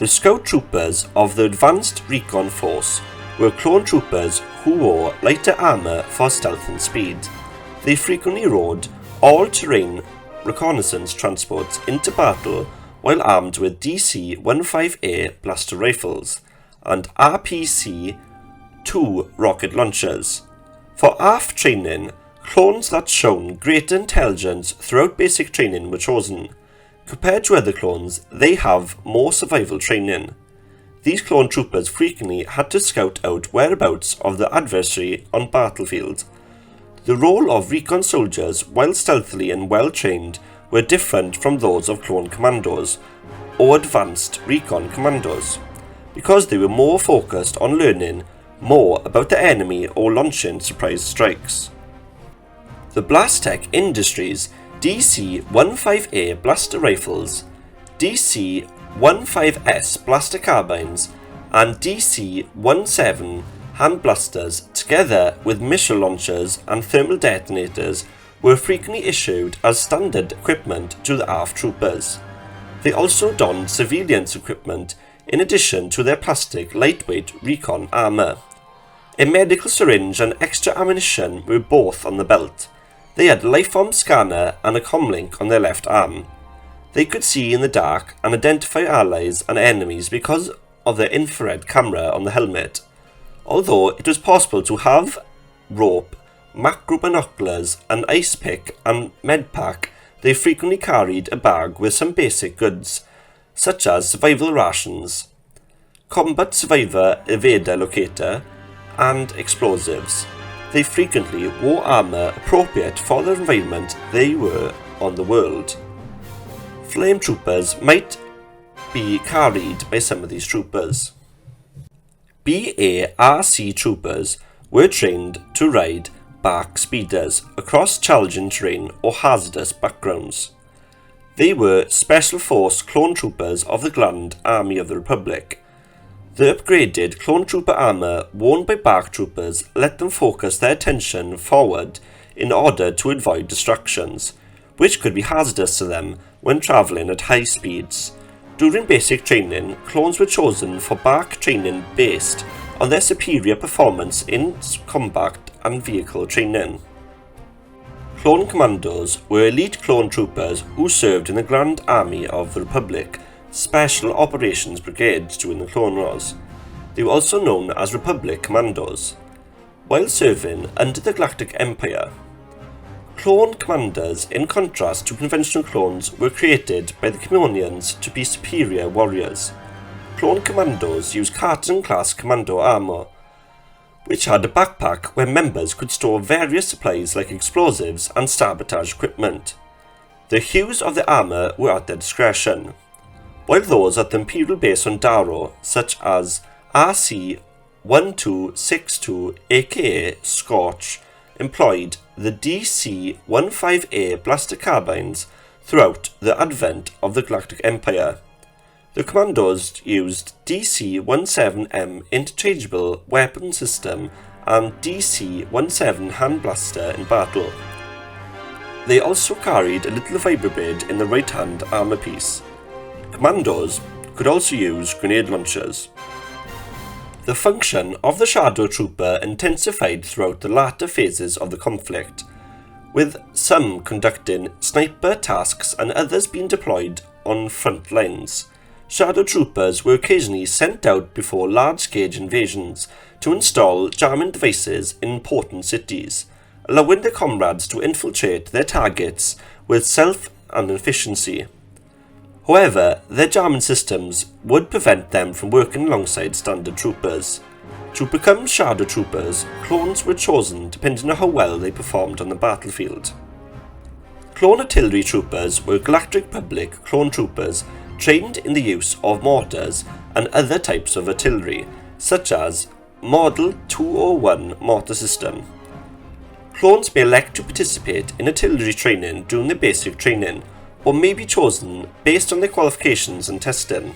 The Scout Troopers of the Advanced Recon Force were clone troopers who wore lighter armour for stealth and speed. They frequently rode all-terrain reconnaissance transports into battle while armed with DC-15A blaster rifles and RPC-2 rocket launchers. For ARF training, clones that shown greater intelligence throughout basic training were chosen. Compared to other clones, they have more survival training. These clone troopers frequently had to scout out whereabouts of the adversary on battlefield. The role of recon soldiers, while stealthily and well trained, were different from those of clone commandos or advanced recon commandos, because they were more focused on learning more about the enemy or launching surprise strikes. The Blastech Industries DC-15A blaster rifles, DC-15S blaster carbines, and DC-17 hand blasters, together with missile launchers and thermal detonators, were frequently issued as standard equipment to the ARF troopers. They also donned civilians' equipment in addition to their plastic lightweight recon armour. A medical syringe and extra ammunition were both on the belt. They had a lifeform scanner and a comlink on their left arm. They could see in the dark and identify allies and enemies because of their infrared camera on the helmet. Although it was possible to have rope, macro binoculars, an ice pick and medpack, they frequently carried a bag with some basic goods, such as survival rations, combat survivor InVader locator, and explosives. They frequently wore armour appropriate for the environment they were on the world. Flame troopers might be carried by some of these troopers. BARC troopers were trained to ride bark speeders across challenging terrain or hazardous backgrounds. They were Special Force clone troopers of the Grand Army of the Republic. The upgraded clone trooper armour worn by bark troopers let them focus their attention forward in order to avoid distractions, which could be hazardous to them when travelling at high speeds. During basic training, clones were chosen for bark training based on their superior performance in combat and vehicle training. Clone Commandos were elite clone troopers who served in the Grand Army of the Republic Special Operations Brigades during the Clone Wars. They were also known as Republic Commandos. While serving under the Galactic Empire, clone commanders, in contrast to conventional clones, were created by the Commandos to be superior warriors. Clone Commandos used Carton-class commando armour, which had a backpack where members could store various supplies like explosives and sabotage equipment. The hues of the armour were at their discretion, while those at the Imperial base on Daro, such as RC-1262 aka Scorch, employed the DC-15A blaster carbines throughout the advent of the Galactic Empire. The Commandos used DC-17M interchangeable weapon system and DC-17 hand blaster in battle. They also carried a little vibroblade in the right-hand armour piece. Commandos could also use grenade launchers. The function of the Shadow Trooper intensified throughout the latter phases of the conflict, with some conducting sniper tasks and others being deployed on front lines. Shadow Troopers were occasionally sent out before large-scale invasions to install jamming devices in important cities, allowing their comrades to infiltrate their targets with stealth and efficiency. However, their jamming systems would prevent them from working alongside standard troopers. To become Shadow Troopers, clones were chosen depending on how well they performed on the battlefield. Clone Artillery Troopers were Galactic Republic clone troopers trained in the use of mortars and other types of artillery, such as Model 201 mortar system. Clones may elect to participate in artillery training during their basic training, or may be chosen based on their qualifications and testing.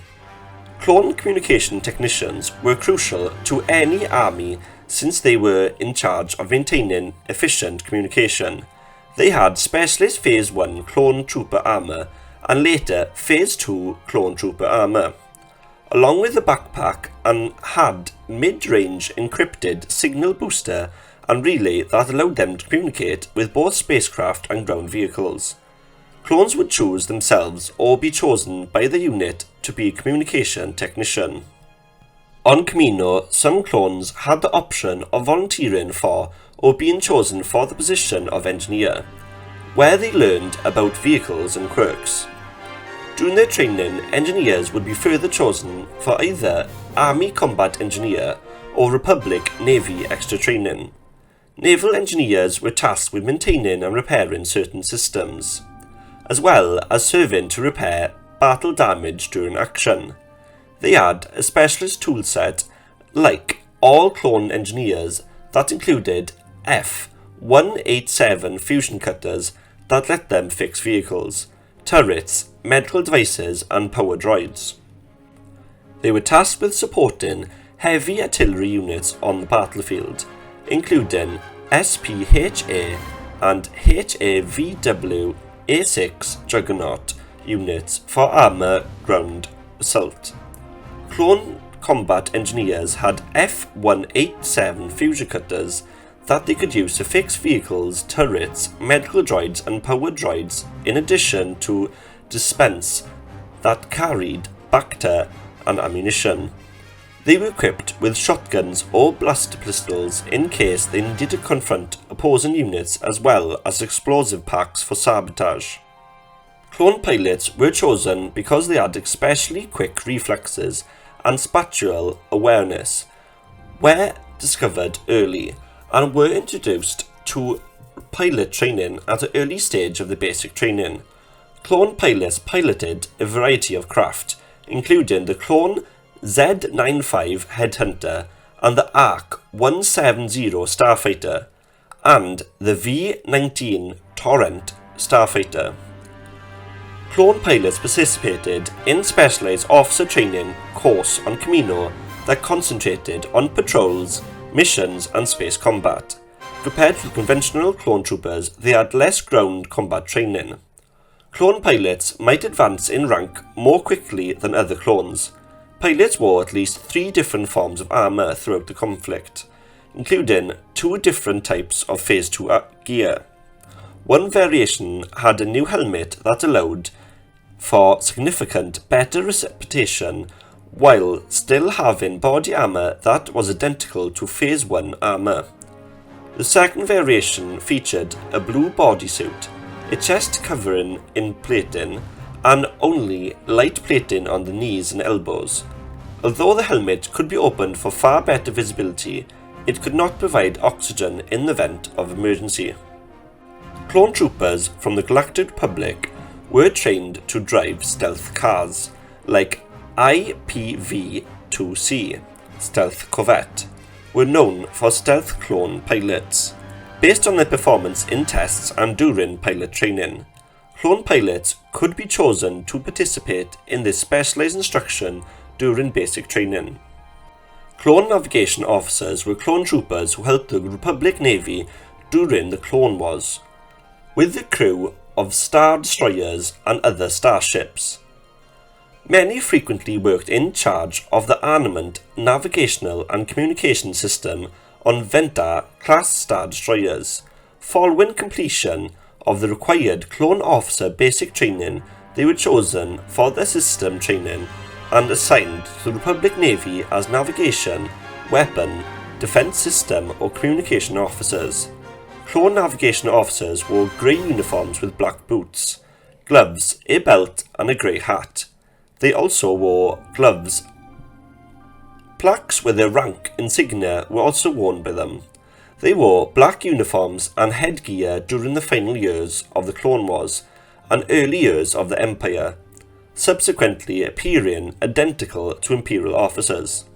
Clone communication technicians were crucial to any army since they were in charge of maintaining efficient communication. They had Specialist Phase 1 Clone Trooper Armour and later Phase 2 Clone Trooper Armour. along with a backpack, and had mid-range encrypted signal booster and relay that allowed them to communicate with both spacecraft and ground vehicles. Clones would choose themselves or be chosen by the unit to be a communication technician. On Commando, some clones had the option of volunteering for or being chosen for the position of engineer, where they learned about vehicles and quirks. During their training, engineers would be further chosen for either Army Combat Engineer or Republic Navy Extra Training. Naval engineers were tasked with maintaining and repairing certain systems, as well as serving to repair battle damage during action. They had a specialist toolset like all clone engineers that included F-187 fusion cutters that let them fix vehicles, turrets, medical devices and power droids. They were tasked with supporting heavy artillery units on the battlefield, including SPHA and HAVW A6 Juggernaut units for armour ground assault. Clone combat engineers had F-187 fusion cutters that they could use to fix vehicles, turrets, medical droids and power droids, in addition to dispense that carried Bacta and ammunition. They were equipped with shotguns or blaster pistols in case they needed to confront opposing units, as well as explosive packs for sabotage. Clone pilots were chosen because they had especially quick reflexes and spatial awareness, were discovered early, and were introduced to pilot training at an early stage of the basic training. Clone pilots piloted a variety of craft, including the Clone Z-95 Headhunter and the ARC-170 Starfighter, and the V-19 Torrent Starfighter. Clone pilots participated in specialised officer training course on Commando that concentrated on patrols, missions and space combat. Compared to conventional clone troopers, they had less ground combat training. Clone pilots might advance in rank more quickly than other clones. Pilots wore at least 3 different forms of armour throughout the conflict, including 2 different types of Phase 2 gear. One variation had a new helmet that allowed for significant better precipitation while still having body armour that was identical to Phase 1 armour. The second variation featured a blue bodysuit, a chest covering in plating, and only light plating on the knees and elbows. Although the helmet could be opened for far better visibility, it could not provide oxygen in the event of emergency. Clone troopers from the Galactic Republic were trained to drive stealth cars, like IPV-2C, Stealth Corvette, were known for stealth clone pilots. Based on their performance in tests and during pilot training, clone pilots could be chosen to participate in this specialised instruction during basic training. Clone navigation officers were clone troopers who helped the Republic Navy during the Clone Wars, with the crew of Star Destroyers and other starships. Many frequently worked in charge of the armament, navigational and communication system on Venta-class Star Destroyers. Following completion of the required clone officer basic training, they were chosen for their system training and assigned to the Republic Navy as navigation, weapon, defense system or communication officers. Clone navigation officers wore grey uniforms with black boots, gloves, a belt and a grey hat. They also wore gloves. Plaques with their rank insignia were also worn by them. They wore black uniforms and headgear during the final years of the Clone Wars and early years of the Empire, subsequently appearing identical to Imperial officers.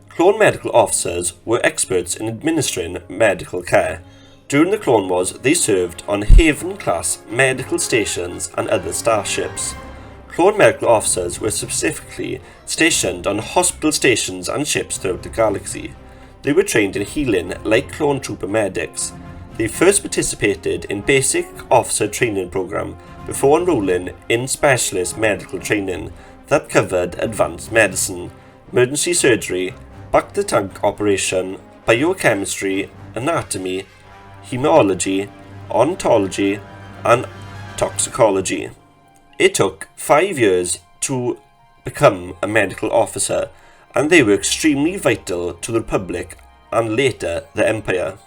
Clone medical officers were experts in administering medical care. During the Clone Wars, they served on Haven-class medical stations and other starships. Clone medical officers were specifically stationed on hospital stations and ships throughout the galaxy. They were trained in healing like clone trooper medics. They first participated in basic officer training program before enrolling in specialist medical training that covered advanced medicine, emergency surgery, back-to-tank operation, biochemistry, anatomy, hematology, ontology, and toxicology. It took 5 years to become a medical officer, and they were extremely vital to the Republic and later the Empire.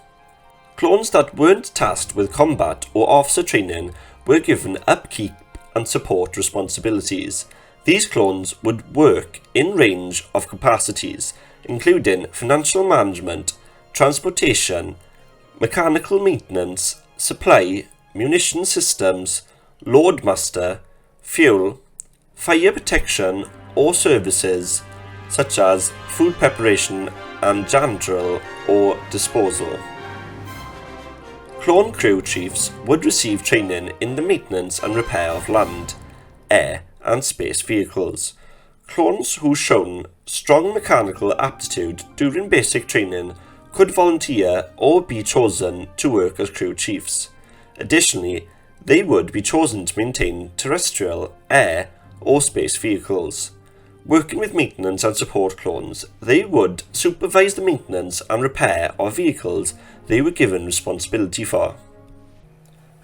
Clones that weren't tasked with combat or officer training were given upkeep and support responsibilities. These clones would work in range of capacities, including financial management, transportation, mechanical maintenance, supply, munition systems, loadmaster, fuel, fire protection, or services such as food preparation and janitorial or disposal. Clone crew chiefs would receive training in the maintenance and repair of land, air, and space vehicles. Clones who shown strong mechanical aptitude during basic training could volunteer or be chosen to work as crew chiefs. Additionally, they would be chosen to maintain terrestrial, air, or space vehicles. Working with maintenance and support clones, they would supervise the maintenance and repair of vehicles they were given responsibility for.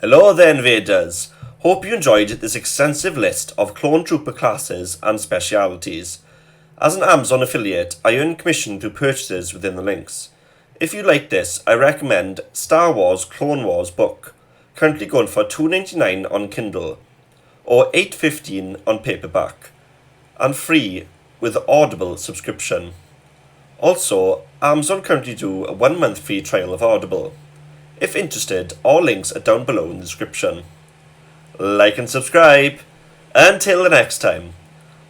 Hello there, invaders! Hope you enjoyed this extensive list of clone trooper classes and specialities. As an Amazon affiliate, I earn commission through purchases within the links. If you like this, I recommend Star Wars Clone Wars book, currently going for $2.99 on Kindle, or $8.15 on paperback, and free with Audible subscription. Also, Amazon currently do a 1-month free trial of Audible. If interested, all links are down below in the description. Like and subscribe. Until the next time,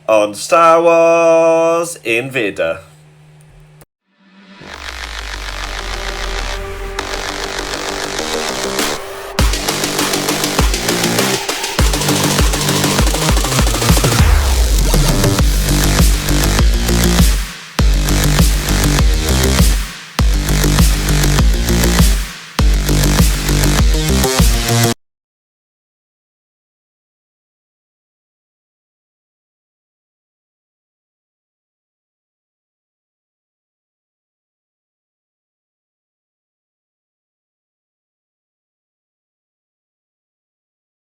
on Star Wars InVader.